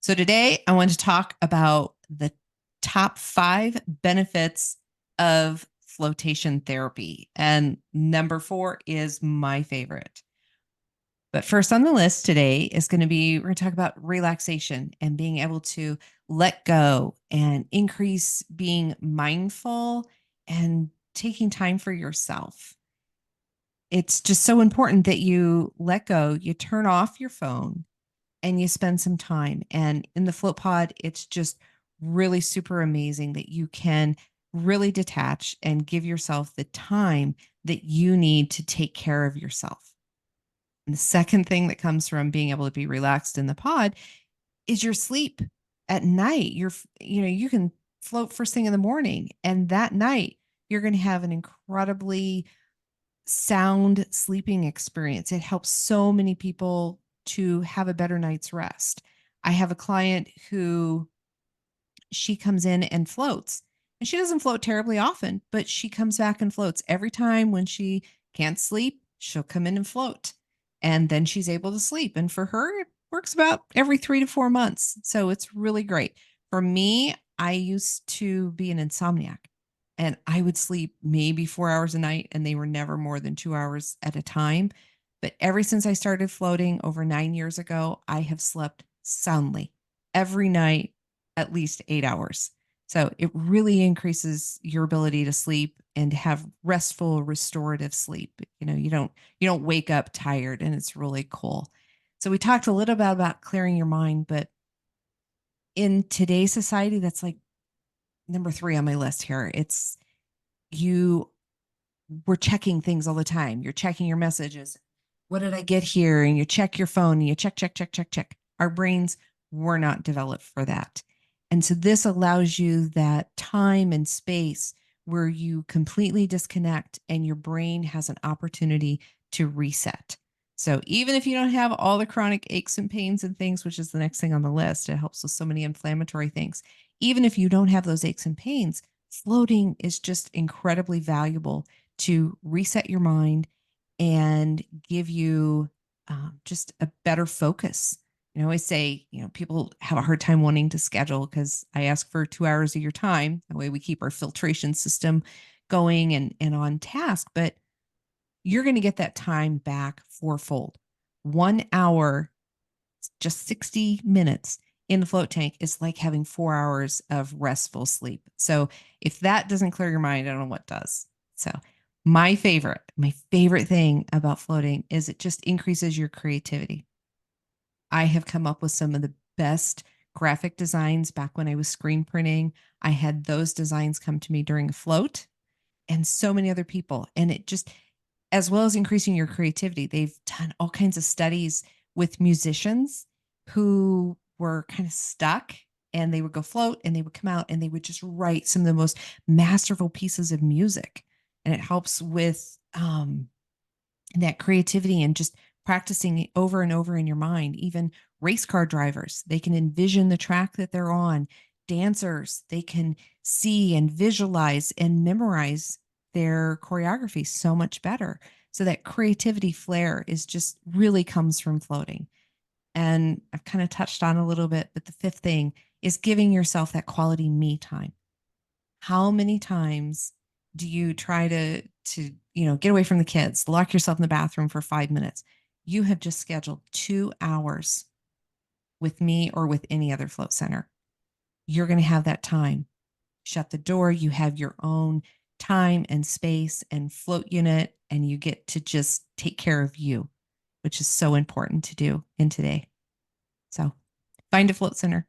So today I want to talk about the top 5 benefits of flotation therapy. And number 4 is my favorite. But first on the list today is going to be we're going to talk about relaxation and being able to let go and increase being mindful and taking time for yourself. It's just so important that you let go, you turn off your phone, and you spend some time. And in the float pod, it's just really super amazing that you can really detach and give yourself the time that you need to take care of yourself. And the second thing that comes from being able to be relaxed in the pod is your sleep at night. You can float first thing in the morning, and that night you're going to have an incredibly sound sleeping experience. It helps so many people to have a better night's rest. I have a client who she comes in and floats. And she doesn't float terribly often, but she comes back and floats every time when she can't sleep. She'll come in and float. And then she's able to sleep. And for her, it works about every 3 to 4 months. So it's really great. For me, I used to be an insomniac and I would sleep maybe 4 hours a night, and they were never more than 2 hours at a time. But ever since I started floating over 9 years ago, I have slept soundly every night, at least 8 hours. So it really increases your ability to sleep and to have restful, restorative sleep. You don't wake up tired, and it's really cool. So we talked a little bit about clearing your mind, but in today's society, that's like number 3 on my list here. It's you we're checking things all the time. You're checking your messages. What did I get here? And you check your phone and you check, check, check, check, check. Our brains were not developed for that. And so this allows you that time and space where you completely disconnect and your brain has an opportunity to reset. So even if you don't have all the chronic aches and pains and things, which is the next thing on the list, it helps with so many inflammatory things. Even if you don't have those aches and pains, floating is just incredibly valuable to reset your mind and give you just a better focus. I always say, people have a hard time wanting to schedule because I ask for 2 hours of your time. That way we keep our filtration system going and on task, but you're going to get that time back fourfold. 1 hour, just 60 minutes in the float tank is like having 4 hours of restful sleep. So if that doesn't clear your mind, I don't know what does. So my favorite thing about floating is it just increases your creativity. I have come up with some of the best graphic designs back when I was screen printing. I had those designs come to me during a float and so many other people. And it just, as well as increasing your creativity, they've done all kinds of studies with musicians who were kind of stuck, and they would go float and they would come out and they would just write some of the most masterful pieces of music. And it helps with that creativity and just practicing it over and over in your mind. Even race car drivers, they can envision the track that they're on. Dancers, they can see and visualize and memorize their choreography so much better. So that creativity flair is just really comes from floating. And I've kind of touched on a little bit, but the fifth thing is giving yourself that quality me time. How many times do you try to get away from the kids, lock yourself in the bathroom for 5 minutes? You have just scheduled 2 hours with me or with any other float center. You're going to have that time. Shut the door. You have your own time and space and float unit, and you get to just take care of you, which is so important to do in today. So find a float center.